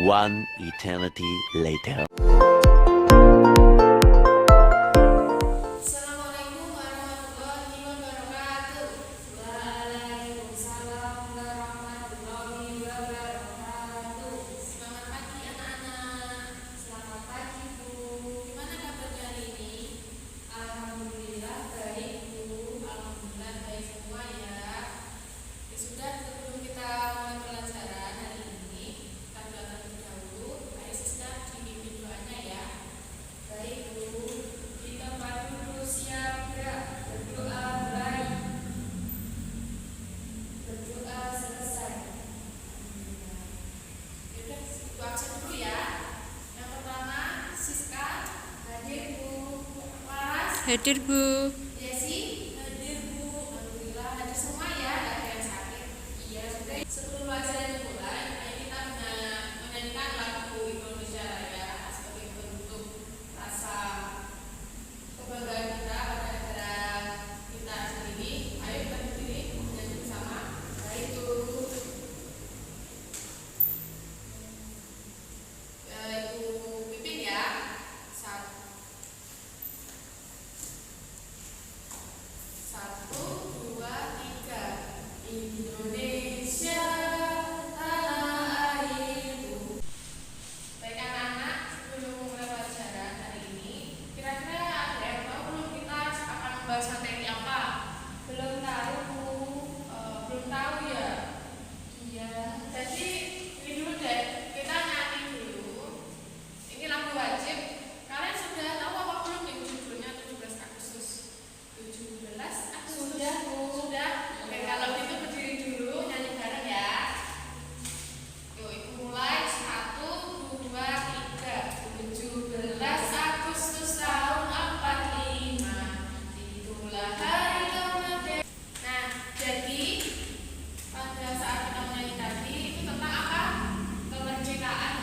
One eternity later. Assalamualaikum warahmatullahi wabarakatuh. Waalaikumsalam warahmatullahi wabarakatuh. Selamat pagi anak-anak. Selamat pagi Bu. Gimana kabarnya hari ini? Alhamdulillah baik Bu. Alhamdulillah baik semua ya. Ya sudah, sebelum kita mulai pelajaran hari ini, kita doa terlebih dahulu. Ayo sister dipimpin doanya ya. Baik Bu, di tempat dulu siap gerak, berdoa baik, berdoa selesai. Yaudah, Bu absen dulu ya. Yang pertama, Siska, hadir Bu. Laras, Hadir Bu. Desi, hadir Bu. Alhamdulillah hadir semua ya, nggak ada yang sakit. Iya sudah. Sebelum pelajaran dimulai, ayo kita menyanyikan lagu Indonesia Raya sebagai bentuk rasa kebanggaan kita pada negara kita sendiri. Ayo kita berdiri menyanyi bersama. Baik Bu. Ibu pimpin ya. Satu, dua, tiga. Indonesia tanah airku. Baik anak-anak, sebelum mulai pelajaran hari ini, kira-kira ada yang tahu belum kita akan membahas materi apa? Belum tahu Bu. Belum tahu ya? Iya. Jadi ini dulu deh, kita nyanyi dulu. Ini lagu wajib. Kalian sudah tahu apa belum nih judulnya 17 Agustus? 17 Agustus. Sudah Bu. Sudah. Oke, kalau gitu berdiri dulu, nyanyi bareng ya. Yuk, Ibu mulai. 1, 2, 3. 17 Agustus tahun 45. Itulah hari kemerdekaan. Nah, jadi pada saat kita menyanyi tadi itu tentang apa? Kemerdekaan.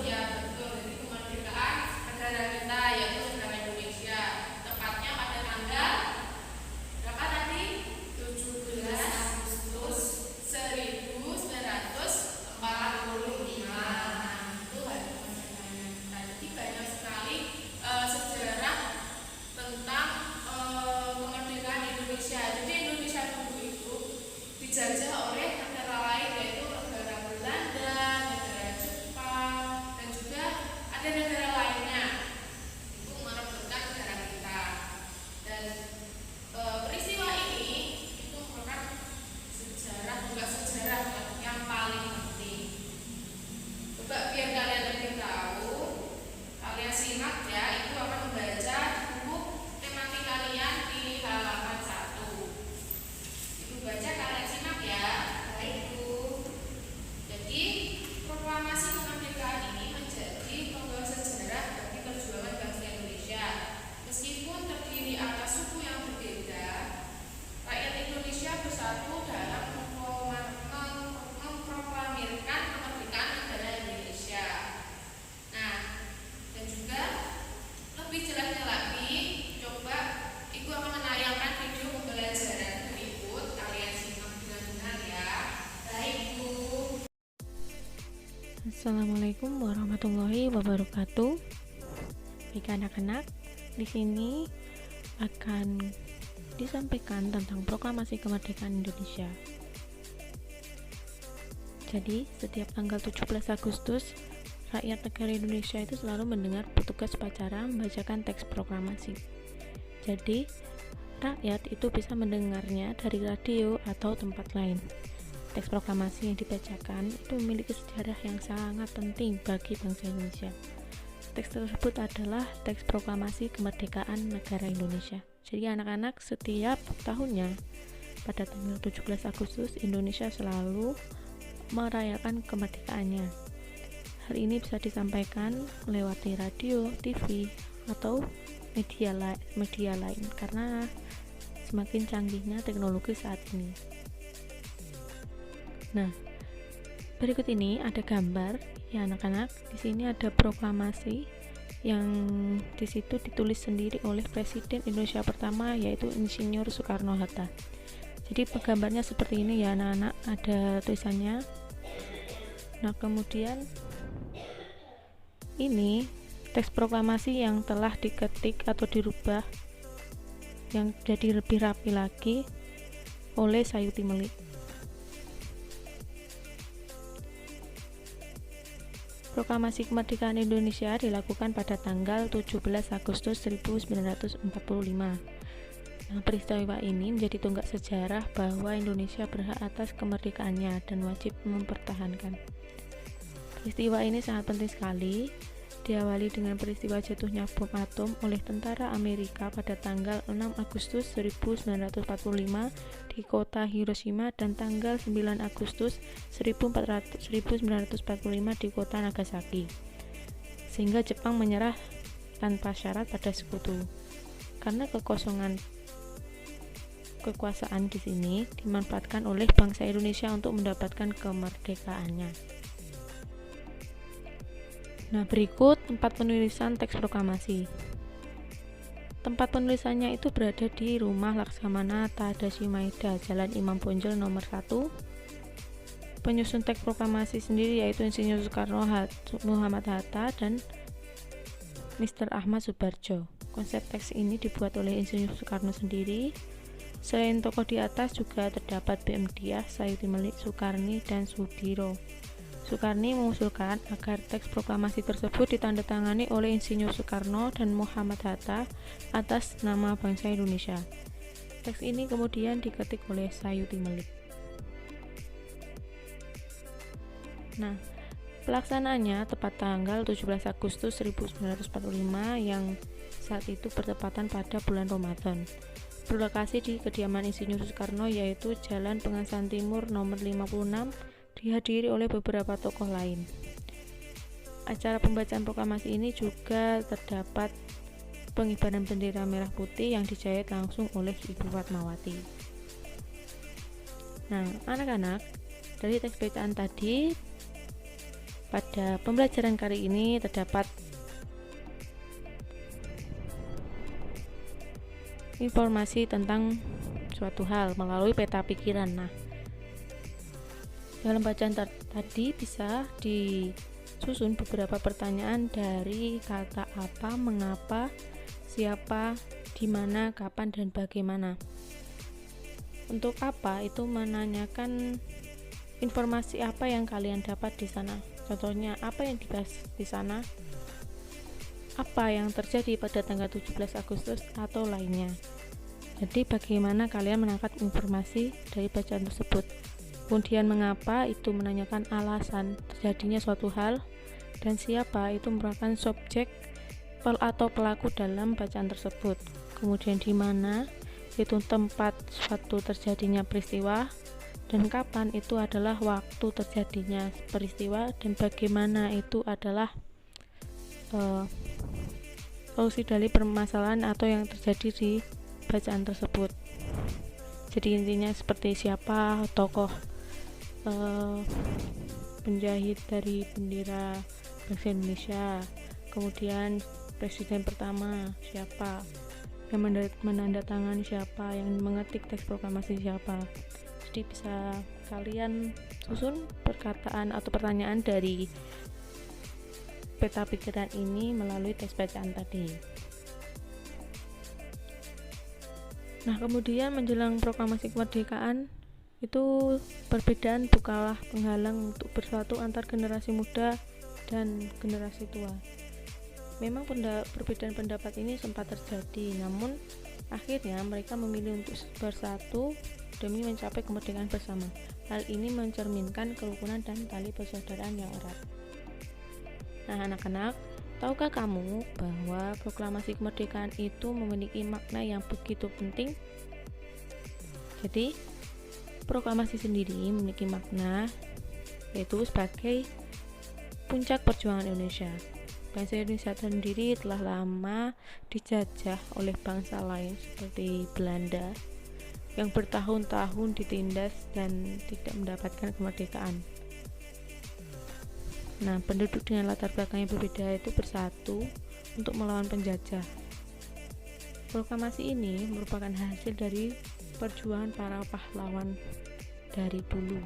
Ya betul. Jadi kemerdekaan negara kita yaitu negara Indonesia. Tepatnya pada tanggal berapa tadi? 17 Agustus 1945. Itu hari kemerdekaan kita. Jadi banyak sekali sejarah tentang kemerdekaan Indonesia. Jadi Indonesia dulu itu dijajah oleh negara lain yaitu negara Belanda, negara Jepang, dan juga ada negara lainnya. Itu merebutkan negara kita. Dan peristiwa ini itu merupakan sejarah, bukan sejarah yang paling penting. Coba biar kalian lebih tahu, kalian simak ya. Ibu akan membaca buku tematik kalian di halaman 1. Ibu baca, kalian simak ya. Baik Bu. Jadi proklamasi kemerdekaan ini menjadi penggawa sejarah bagi perjuangan bangsa Indonesia. Meskipun terdiri atas suku yang berbeda, rakyat Indonesia bersatu dalam memproklamirkan kemerdekaan negara Indonesia. Nah, dan juga lebih jelasnya lagi, coba Ibu akan menayangkan video pembelajaran berikut. Kalian simak dengan benar ya. Baik Bu. Assalamualaikum warahmatullahi wabarakatuh. Baik anak-anak, di sini akan disampaikan tentang proklamasi kemerdekaan Indonesia. Jadi, setiap tanggal 17 Agustus, rakyat negara Indonesia itu selalu mendengar petugas upacara membacakan teks proklamasi. Jadi, rakyat itu bisa mendengarnya dari radio atau tempat lain. Teks proklamasi yang dibacakan itu memiliki sejarah yang sangat penting bagi bangsa Indonesia. Teks tersebut adalah teks proklamasi kemerdekaan negara Indonesia. Jadi anak-anak, setiap tahunnya pada tanggal 17 Agustus Indonesia selalu merayakan kemerdekaannya. Hal ini bisa disampaikan lewat radio, TV, atau media lain karena semakin canggihnya teknologi saat ini. Nah, berikut ini ada gambar ya anak-anak. Di sini ada proklamasi yang di situ ditulis sendiri oleh Presiden Indonesia pertama yaitu Insinyur Soekarno-Hatta. Jadi gambarnya seperti ini ya anak-anak, ada tulisannya. Nah kemudian Ini teks proklamasi yang telah diketik atau dirubah yang jadi lebih rapi lagi oleh Sayuti Melik. Proklamasi kemerdekaan Indonesia dilakukan pada tanggal 17 Agustus 1945. Nah, peristiwa ini menjadi tonggak sejarah bahwa Indonesia berhak atas kemerdekaannya dan wajib mempertahankan. Peristiwa ini sangat penting sekali, diawali dengan peristiwa jatuhnya bom atom oleh tentara Amerika pada tanggal 6 Agustus 1945 di kota Hiroshima dan tanggal 9 Agustus 1945 di kota Nagasaki, sehingga Jepang menyerah tanpa syarat pada sekutu. Karena kekosongan kekuasaan di sini dimanfaatkan oleh bangsa Indonesia untuk mendapatkan kemerdekaannya. Nah, berikut tempat penulisan teks proklamasi. Tempat penulisannya itu berada di Rumah Laksamana Tadashi Maeda, Jalan Imam Bonjol nomor 1. Penyusun teks proklamasi sendiri yaitu Insinyur Soekarno Muhammad Hatta dan Mr. Ahmad Subarjo. Konsep teks ini dibuat oleh Insinyur Soekarno sendiri. Selain tokoh di atas juga terdapat BM Diah, Sayuti Melik, Soekarni, dan Sudiro. Soekarni mengusulkan agar teks proklamasi tersebut ditandatangani oleh Insinyur Soekarno dan Muhammad Hatta atas nama bangsa Indonesia. Teks ini kemudian diketik oleh Sayuti Melik. Nah, pelaksanaannya tepat tanggal 17 Agustus 1945 yang saat itu bertepatan pada bulan Ramadan. Berlokasi di kediaman Insinyur Soekarno yaitu Jalan Pengasahan Timur nomor 56, dihadiri oleh beberapa tokoh lain. Acara pembacaan proklamasi ini juga terdapat pengibaran bendera merah putih yang dijahit langsung oleh Ibu Fatmawati. Nah, anak-anak, dari teks bacaan tadi, pada pembelajaran kali ini terdapat informasi tentang suatu hal melalui peta pikiran. Nah, dalam bacaan tadi bisa disusun beberapa pertanyaan dari kata apa, mengapa, siapa, di mana, kapan, dan bagaimana. Untuk apa itu menanyakan informasi apa yang kalian dapat di sana. Contohnya, apa yang dibahas di sana, apa yang terjadi pada tanggal 17 Agustus atau lainnya. Jadi bagaimana kalian menangkap informasi dari bacaan tersebut. Kemudian mengapa itu menanyakan alasan terjadinya suatu hal, dan siapa itu merupakan subjek atau pelaku dalam bacaan tersebut. Kemudian di mana itu tempat suatu terjadinya peristiwa, dan kapan itu adalah waktu terjadinya peristiwa, dan bagaimana itu adalah solusi dari permasalahan atau yang terjadi di bacaan tersebut. Jadi intinya seperti siapa tokoh penjahit dari bendera bangsa Indonesia, kemudian presiden pertama siapa, yang menandatangani siapa, yang mengetik teks proklamasi siapa. Jadi bisa kalian susun perkataan atau pertanyaan dari peta pikiran ini melalui teks bacaan tadi. Nah, kemudian menjelang proklamasi kemerdekaan itu perbedaan bukanlah penghalang untuk bersatu antar generasi muda dan generasi tua. Memang perbedaan pendapat ini sempat terjadi, namun akhirnya mereka memilih untuk bersatu demi mencapai kemerdekaan bersama. Hal ini mencerminkan kerukunan dan tali persaudaraan yang erat. Nah, anak-anak, tahukah kamu bahwa proklamasi kemerdekaan itu memiliki makna yang begitu penting? Jadi, proklamasi sendiri memiliki makna yaitu sebagai puncak perjuangan Indonesia. Bangsa Indonesia sendiri telah lama dijajah oleh bangsa lain seperti Belanda yang bertahun-tahun ditindas dan tidak mendapatkan kemerdekaan. Nah, penduduk dengan latar belakang yang berbeda itu bersatu untuk melawan penjajah. Proklamasi ini merupakan hasil dari perjuangan para pahlawan dari dulu.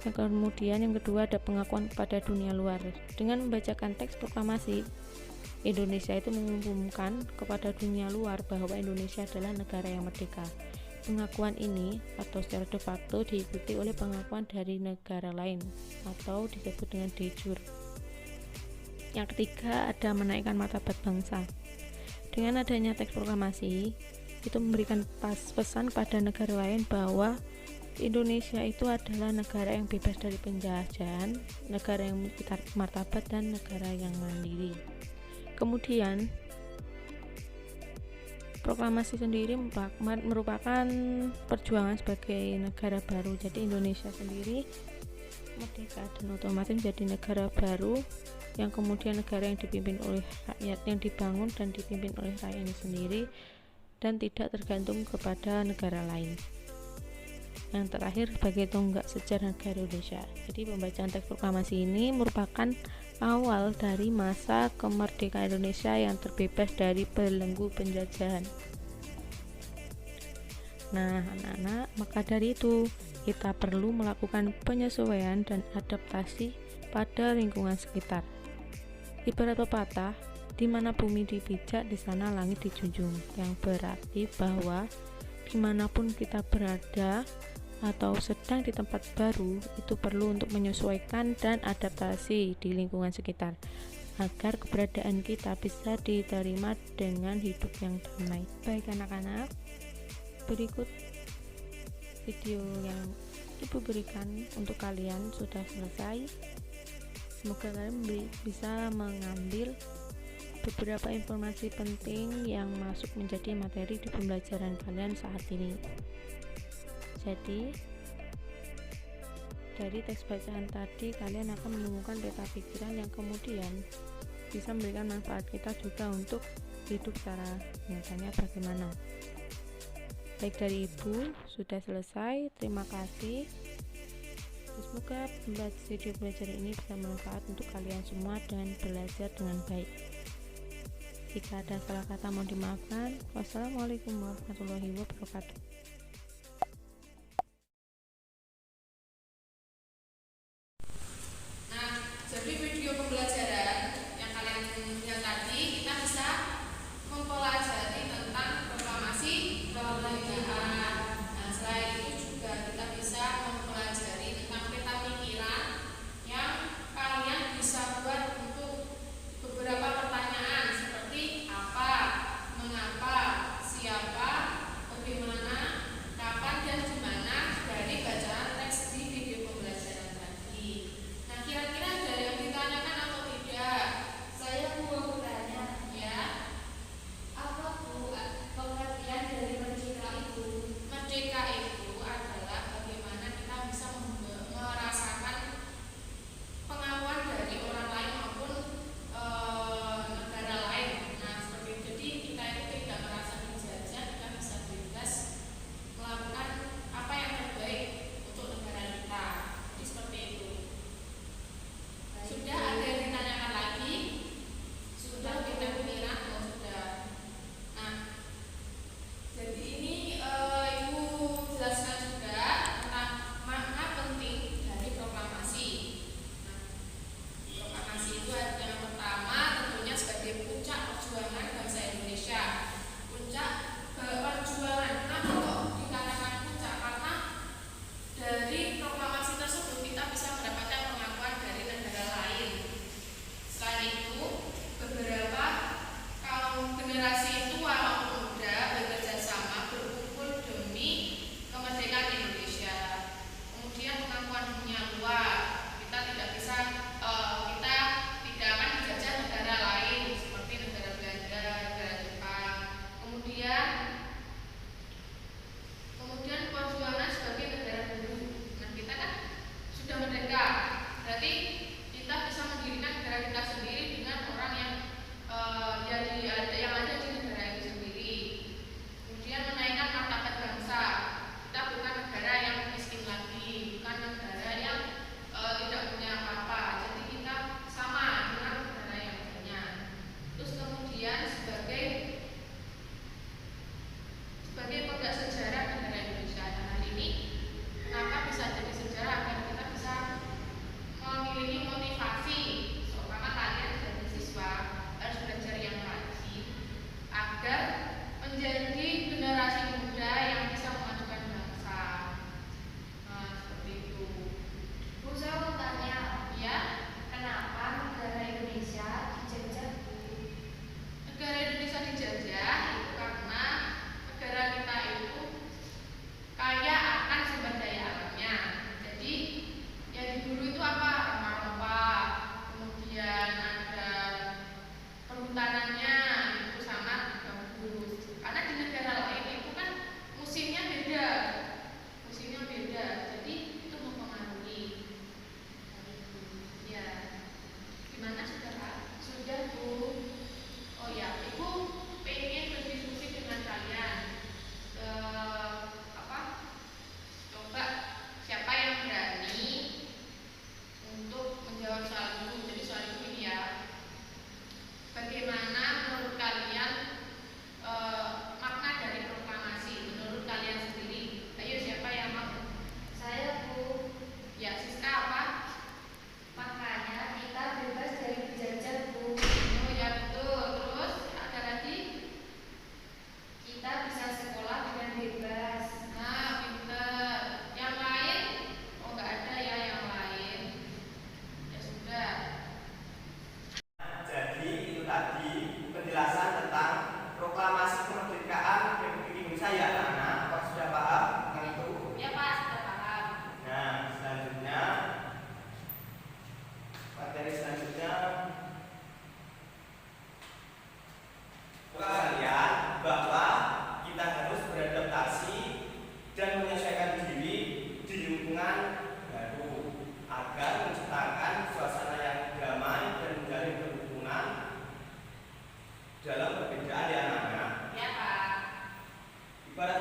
Kemudian yang kedua ada pengakuan kepada dunia luar. Dengan membacakan teks proklamasi, Indonesia itu mengumumkan kepada dunia luar bahwa Indonesia adalah negara yang merdeka. Pengakuan ini atau secara de facto diikuti oleh pengakuan dari negara lain atau disebut dengan de jure. Yang ketiga ada menaikkan martabat bangsa. Dengan adanya teks proklamasi itu memberikan pesan kepada negara lain bahwa Indonesia itu adalah negara yang bebas dari penjajahan, negara yang memiliki martabat dan negara yang mandiri. Kemudian proklamasi sendiri merupakan perjuangan sebagai negara baru. Jadi Indonesia sendiri merdeka dan otomatis menjadi negara baru yang kemudian negara yang dipimpin oleh rakyat, yang dibangun dan dipimpin oleh rakyatnya sendiri dan tidak tergantung kepada negara lain. Yang terakhir sebagai tonggak sejarah negara Indonesia. Jadi pembacaan teks proklamasi ini merupakan awal dari masa kemerdekaan Indonesia yang terbebas dari belenggu penjajahan. Nah, anak-anak, maka dari itu kita perlu melakukan penyesuaian dan adaptasi pada lingkungan sekitar. Ibarat pepatah, di mana bumi dipijak, di sana langit dijunjung, yang berarti bahwa dimanapun kita berada atau sedang di tempat baru, itu perlu untuk menyesuaikan dan adaptasi di lingkungan sekitar agar keberadaan kita bisa diterima dengan hidup yang damai. Baik anak-anak, berikut video yang Ibu berikan untuk kalian sudah selesai. Semoga kalian bisa mengambil beberapa informasi penting yang masuk menjadi materi di pembelajaran kalian saat ini. Jadi dari teks bacaan tadi kalian akan menemukan peta pikiran yang kemudian bisa memberikan manfaat kita juga untuk hidup secara nyatanya bagaimana. Baik dari Ibu sudah selesai, terima kasih. Semoga video pembelajaran ini bisa bermanfaat untuk kalian semua dan belajar dengan baik. Jika ada salah kata mohon dimaafkan. Wassalamualaikum warahmatullahi wabarakatuh. Nah, jadi video pembelajaran yang kalian lihat tadi kita bisa mempelajari tentang proklamasi kemerdekaan. Nah, selain itu juga kita bisa mempelajari tentang peta pikiran yang kalian bisa buat untuk beberapa pertanyaan seperti apa, mengapa, siapa, bagaimana,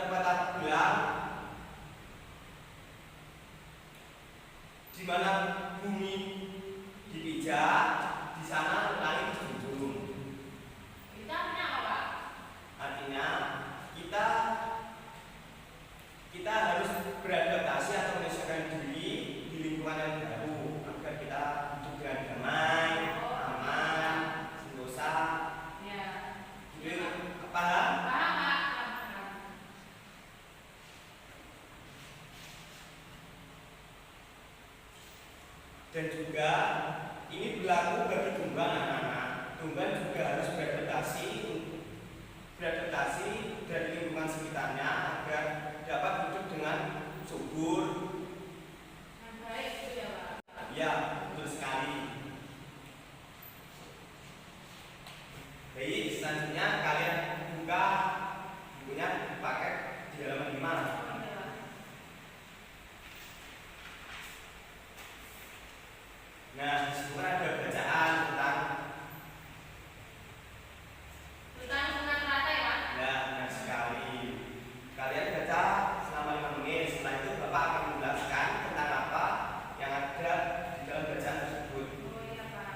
pepatah bilang, di mana bumi dipijak, di sana langit dijunjung. Itu artinya apa, Pak? Artinya kita harus beradaptasi atau menyesuaikan diri di lingkungan yang baru agar kita hidup dengan damai, aman, sentosa. Ya. Gitu, paham? Paham, Pak? Paham. Dan juga ini berlaku bagi domba anak-anak. Domba juga harus beradaptasi dari lingkungan sekitarnya agar dapat hidup dengan subur. Yang baik itu ya, Pak. Ya, betul sekali. Baik, selanjutnya kalian buka bukunya pakai di halaman 5. Nah, di situ kan ada bacaan tentang hubungan teratai, Pak. ya, benar sekali. Kalian baca selama 5 menit. Setelah itu Bapak akan menjelaskan tentang apa yang ada di dalam bacaan tersebut. Oh iya, Pak.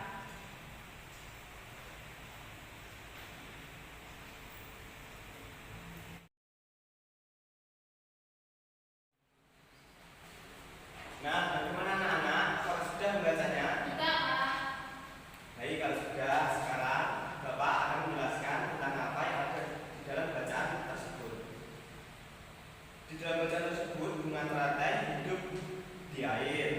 Nah, bagaimana anak-anak? Kalau sudah membacanya? Sudah, Pak. Baik, kalau sudah, sekarang Bapak akan menjelaskan tentang apa yang ada di dalam bacaan tersebut. Di dalam bacaan tersebut, bunga teratai hidup di air,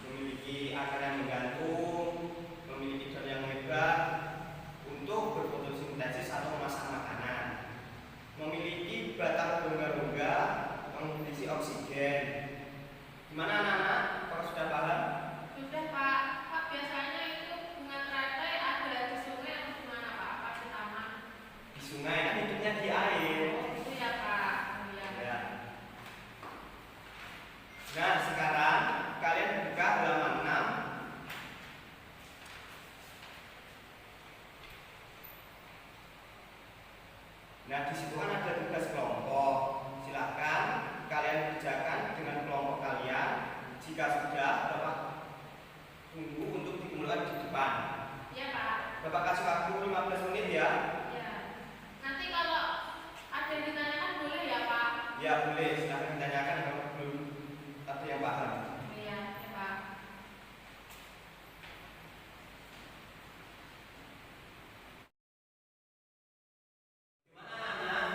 memiliki akar yang menggantung, memiliki daun yang lebar untuk berfotosintesis atau memasak makanan, memiliki batang rongga-rongga yang mengisi oksigen. Gimana anak-anak? Kalau sudah paham? Sudah, Pak. Pak, biasanya itu bunga teratai ada di sungai atau di mana, Pak? Apa di taman? Di sungai kan hidupnya di air. Oh, itu ya, Pak. Oh, iya. Ya. Nah, sekarang kalian buka halaman 6. Nah, di situ kan ada tugas kelompok. Silakan kalian kerjakan dengan kelompok kalian. Jika sudah, Bapak tunggu untuk dimulai di depan. Iya, Pak. Bapak kasih waktu 15 menit ya. Ya. Nanti kalau ada yang ditanyakan boleh ya, Pak? Ya, boleh. Silakan ditanyakan kalau belum ada yang paham. Iya, ya, Pak. Gimana anak?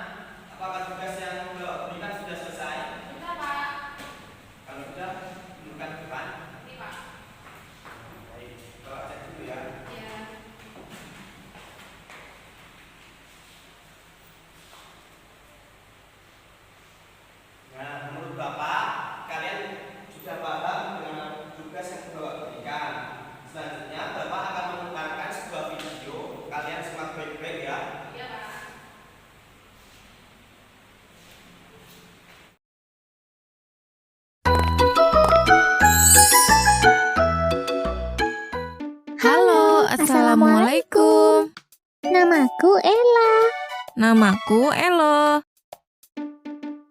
Apakah tugas yang Bapak berikan sudah selesai? Sudah, Pak. Kalau sudah, tunjukkan ke depan. Ini, Pak. Baik, Bapak cek dulu ya. Iya. Nah, menurut Bapak, kalian sudah paham dengan tugas yang Bapak berikan. Selanjutnya, Bapak akan memutarkan sebuah video. Kalian simak baik-baik ya. Iya, Pak. Halo, Assalamualaikum. Namaku Ella. Namaku Elo.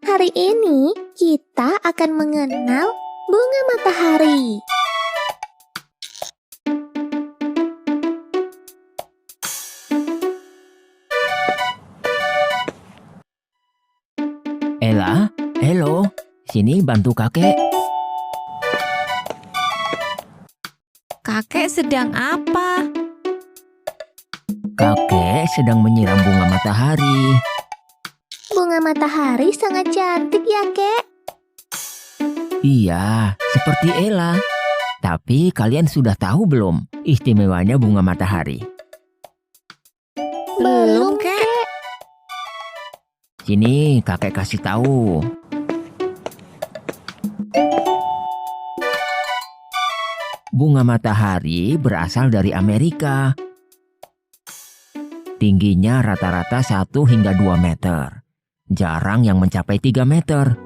Hari ini kita akan mengenal bunga matahari. Ella, halo, sini bantu kakek. Kakek sedang apa? Kakek sedang menyiram bunga matahari. Bunga matahari sangat cantik ya, Kek. Iya, seperti Ella. Tapi kalian sudah tahu belum istimewanya bunga matahari? Belum, Kek. Sini kakek kasih tahu. Bunga matahari berasal dari Amerika. Tingginya rata-rata 1 hingga 2 meter. Jarang yang mencapai 3 meter.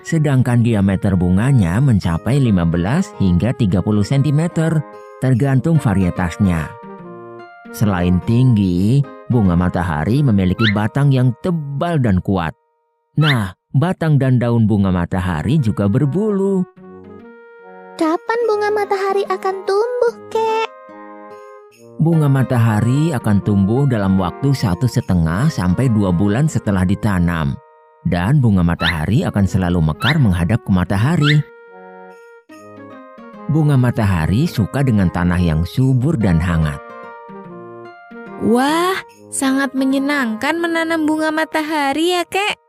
Sedangkan diameter bunganya mencapai 15 hingga 30 cm, tergantung varietasnya. Selain tinggi, bunga matahari memiliki batang yang tebal dan kuat. Nah, batang dan daun bunga matahari juga berbulu. Kapan bunga matahari akan tumbuh, Kek? Bunga matahari akan tumbuh dalam waktu 1,5 sampai 2 bulan setelah ditanam. Dan bunga matahari akan selalu mekar menghadap ke matahari. Bunga matahari suka dengan tanah yang subur dan hangat. Wah, sangat menyenangkan menanam bunga matahari ya, Kek.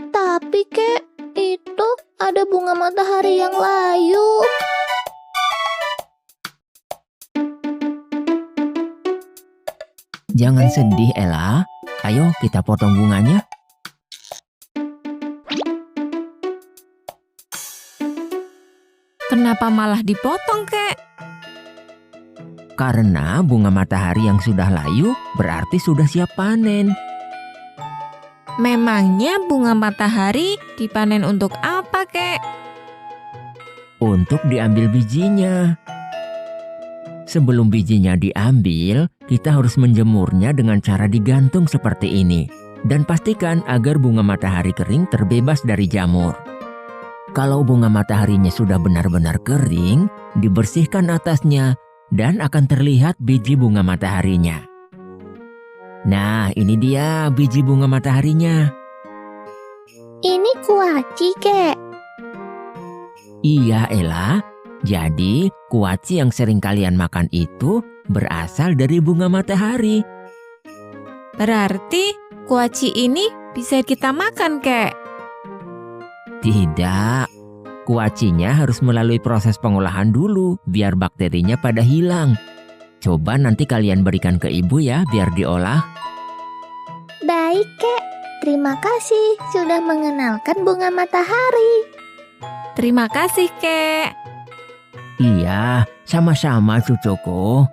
Tapi, Kek, itu ada bunga matahari yang layu. Jangan sedih, Ella. Ayo kita potong bunganya. Kenapa malah dipotong, Kek? Karena bunga matahari yang sudah layu berarti sudah siap panen. Memangnya bunga matahari dipanen untuk apa, Kek? Untuk diambil bijinya. Sebelum bijinya diambil, kita harus menjemurnya dengan cara digantung seperti ini. Dan pastikan agar bunga matahari kering terbebas dari jamur. Kalau bunga mataharinya sudah benar-benar kering, dibersihkan atasnya dan akan terlihat biji bunga mataharinya. Nah, ini dia biji bunga mataharinya. Ini kuaci, Kek. Iya, Ella. Jadi, kuaci yang sering kalian makan itu berasal dari bunga matahari. Berarti kuaci ini bisa kita makan, Kek. Tidak. Kuacinya harus melalui proses pengolahan dulu biar bakterinya pada hilang. Coba nanti kalian berikan ke ibu ya biar diolah. Baik, Kek. Terima kasih sudah mengenalkan bunga matahari. Terima kasih, Kek. Iya, sama-sama cucuku.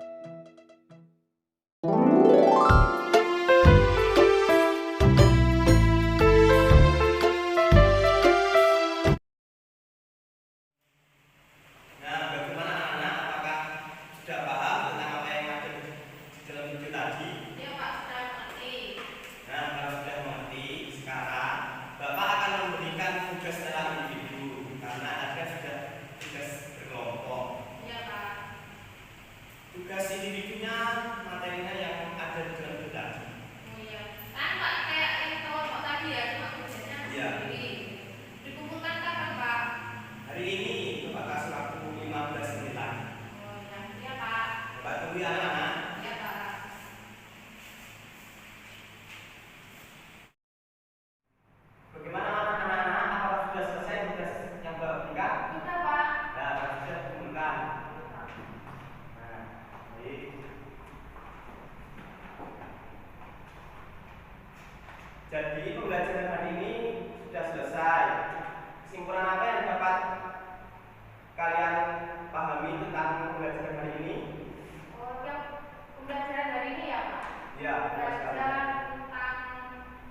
Nah, bagaimana anak-anak? Apakah sudah paham tentang apa yang ada di dalam video tadi? Ya Pak, sudah mengerti. Nah, kalau sudah mengerti, sekarang Bapak akan memberikan tugas dalam individu karena ada sudah tugas berkelompok. Ya Pak. Tugas individunya materinya yang ada di dalam video tadi. Oh iya. Kan Pak, kayak yang kelompok tadi ya, cuma tugasnya Iya. sendiri. Dikumpulkan kapan Pak? Hari ini Bapak kasih waktu 15 menit lagi. Oh iya. Iya Pak. Bapak tunggu ya anak-anak. Iya Pak. Bagaimana anak-anak? Apakah sudah selesai tugas yang Bapak berikan? Sudah Pak. Nah, kalau sudah kumpulkan. Nah, baik. Jadi pembelajaran hari ini sudah selesai. Kesimpulan apa yang dapat kalian pahami tentang pembelajaran hari ini? Oh, yang pembelajaran hari ini ya Pak. Ya, benar sekali. Belajar tentang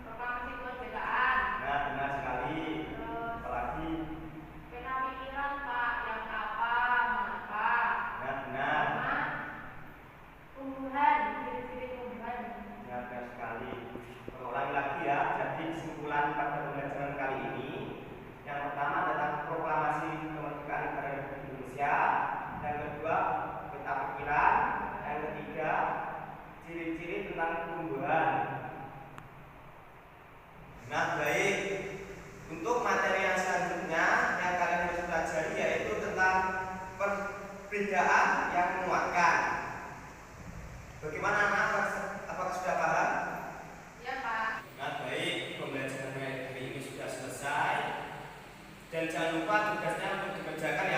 proklamasi kemerdekaan. Nah, benar sekali. Terus Apalagi? peta pikiran Pak, yang apa, mengapa. Nah, benar. Sama tumbuhan, ciri-ciri tumbuhan. Ya, benar sekali. Ulangi lagi ya. Jadi kesimpulan pada pembelajaran kali ini, yang pertama tentang proklamasi kemerdekaan negara Republik Indonesia, yang kedua peta pikiran, yang ketiga ciri-ciri tentang tumbuhan. Nah, baik. Untuk materi yang selanjutnya yang kalian harus pelajari yaitu tentang perbedaan yang menguatkan. Bagaimana anak? Apakah sudah paham? Ya Pak. Nah, baik, pembelajaran hari ini sudah selesai. Dan jangan lupa tugasnya untuk dikerjakan ya